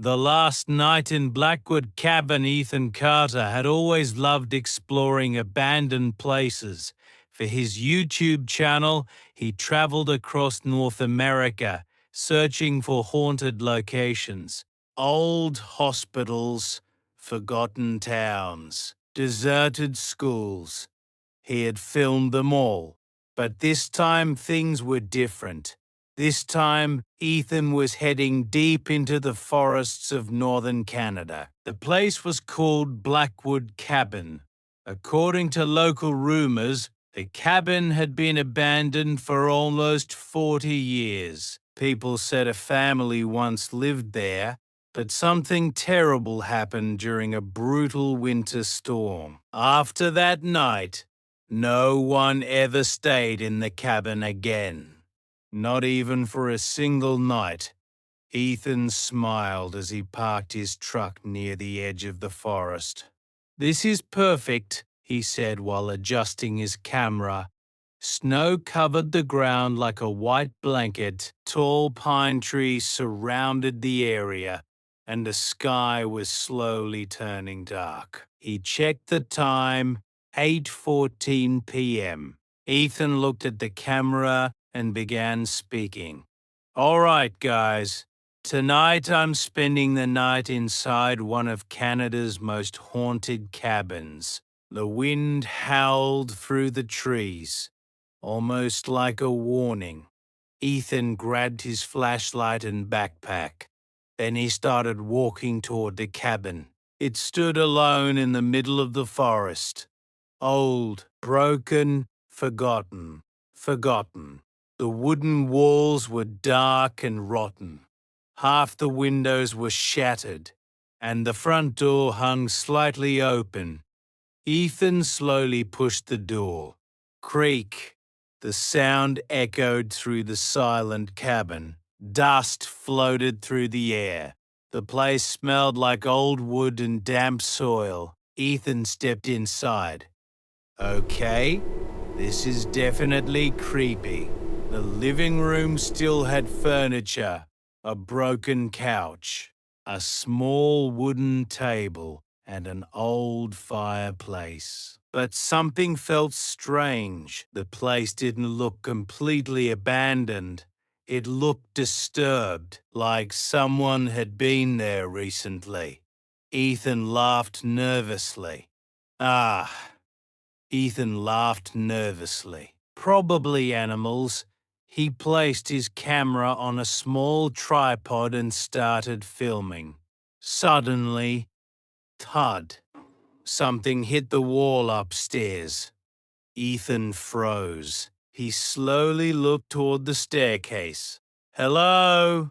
The last night in Blackwood Cabin, Ethan Carter had always loved exploring abandoned places. For his YouTube channel, he traveled across North America, searching for haunted locations. Old hospitals, forgotten towns, deserted schools. He had filmed them all. But this time things were different. This time, Ethan was heading deep into the forests of northern Canada. The place was called Blackwood Cabin. According to local rumors, the cabin had been abandoned for almost 40 years. People said a family once lived there, but something terrible happened during a brutal winter storm. After that night, no one ever stayed in the cabin again. Not even for a single night. Ethan smiled as he parked his truck near the edge of the forest. "This is perfect," he said while adjusting his camera. Snow covered the ground like a white blanket, tall pine trees surrounded the area, and the sky was slowly turning dark. He checked the time, 8:14 p.m. Ethan looked at the camera and began speaking. "All right, guys. Tonight I'm spending the night inside one of Canada's most haunted cabins." The wind howled through the trees, almost like a warning. Ethan grabbed his flashlight and backpack. Then he started walking toward the cabin. It stood alone in the middle of the forest. Old, broken, forgotten. The wooden walls were dark and rotten. Half the windows were shattered, and the front door hung slightly open. Ethan slowly pushed the door. Creak. The sound echoed through the silent cabin. Dust floated through the air. The place smelled like old wood and damp soil. Ethan stepped inside. Okay, this is definitely creepy. The living room still had furniture, a broken couch, a small wooden table, and an old fireplace. But something felt strange. The place didn't look completely abandoned. It looked disturbed, like someone had been there recently. Ethan laughed nervously. Ethan laughed nervously. Probably animals. He placed his camera on a small tripod and started filming. Suddenly, thud. Something hit the wall upstairs. Ethan froze. He slowly looked toward the staircase. "Hello?"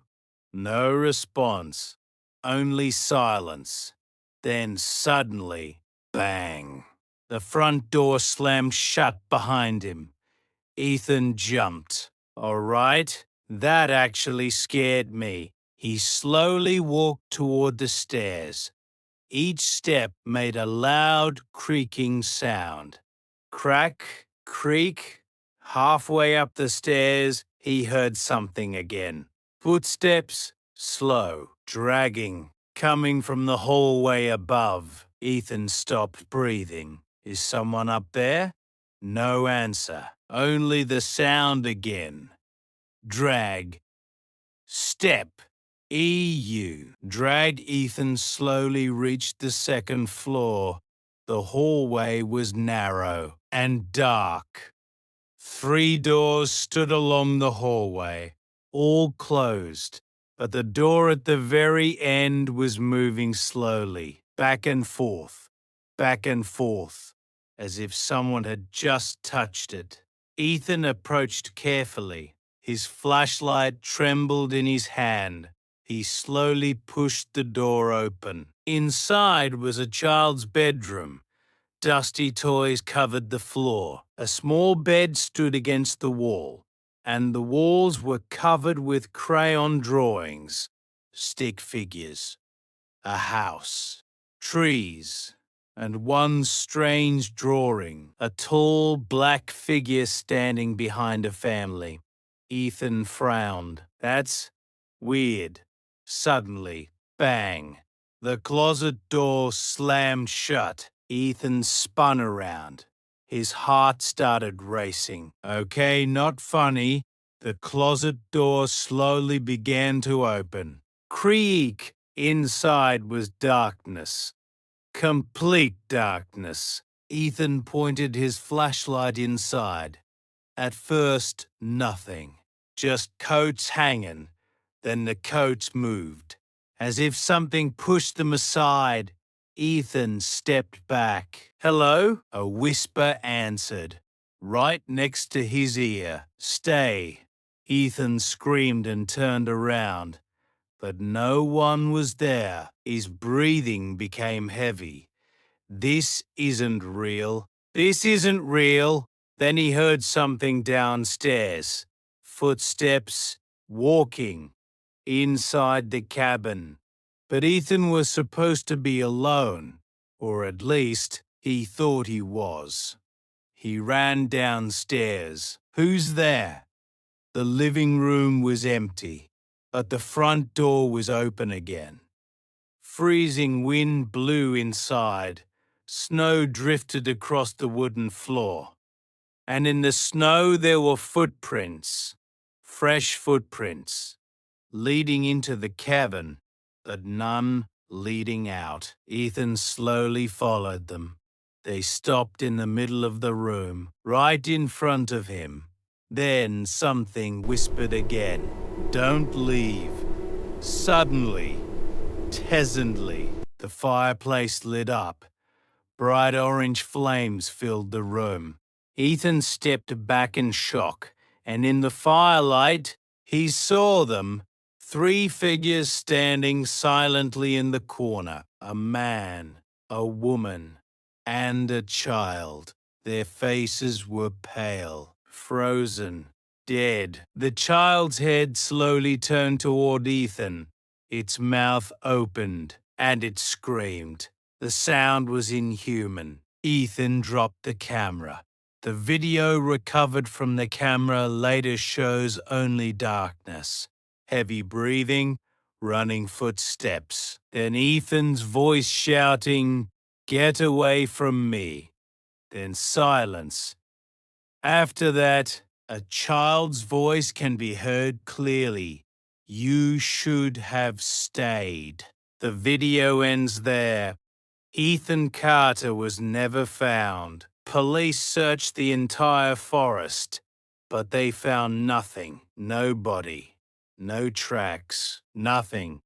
No response. Only silence. Then suddenly, bang. The front door slammed shut behind him. Ethan jumped. "All right, that actually scared me." He slowly walked toward the stairs. Each step made a loud creaking sound. Crack, creak. Halfway up the stairs, he heard something again. Footsteps, slow, dragging, coming from the hallway above. Ethan stopped breathing. Is someone up there? No answer. Only the sound again. Drag. Step. EU. Dragged. Ethan slowly reached the second floor. The hallway was narrow and dark. 3 doors stood along the hallway, all closed, but the door at the very end was moving slowly, back and forth, as if someone had just touched it. Ethan approached carefully. His flashlight trembled in his hand. He slowly pushed the door open. Inside was a child's bedroom. Dusty toys covered the floor. A small bed stood against the wall, and the walls were covered with crayon drawings, stick figures, a house, trees, and one strange drawing, a tall black figure standing behind a family. Ethan frowned. That's weird. Suddenly, Bang! The closet door slammed shut. Ethan spun around. His heart started racing. Okay, not funny. The closet door slowly began to open. Creak! Inside was darkness. Complete darkness. Ethan pointed his flashlight inside. At first, nothing. Just coats hanging. Then the coats moved. As if something pushed them aside, Ethan stepped back. "Hello?" A whisper answered, right next to his ear. "Stay." Ethan screamed and turned around, but no one was there. His breathing became heavy. This isn't real. This isn't real. Then he heard something downstairs. Footsteps, walking, inside the cabin. But Ethan was supposed to be alone, or at least he thought he was. He ran downstairs. Who's there? The living room was empty, but the front door was open again. Freezing wind blew inside. Snow drifted across the wooden floor. And in the snow there were footprints, fresh footprints, leading into the cabin, but none leading out. Ethan slowly followed them. They stopped in the middle of the room, right in front of him. Then something whispered again, "Don't leave." Suddenly, pleasantly, the fireplace lit up. Bright orange flames filled the room. Ethan stepped back in shock, and in the firelight, he saw them, 3 figures standing silently in the corner, a man, a woman, and a child. Their faces were pale, frozen, dead. The child's head slowly turned toward Ethan. Its mouth opened, and it screamed. The sound was inhuman. Ethan dropped the camera. The video recovered from the camera later shows only darkness, heavy breathing, running footsteps. Then Ethan's voice shouting, "Get away from me." Then silence. After that, a child's voice can be heard clearly. "You should have stayed." The video ends there. Ethan Carter was never found. Police searched the entire forest, but they found nothing. No body, no tracks, nothing.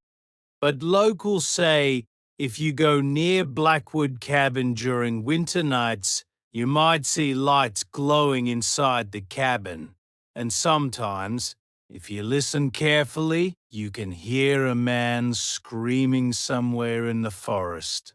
But locals say if you go near Blackwood Cabin during winter nights, you might see lights glowing inside the cabin. And sometimes, if you listen carefully, you can hear a man screaming somewhere in the forest.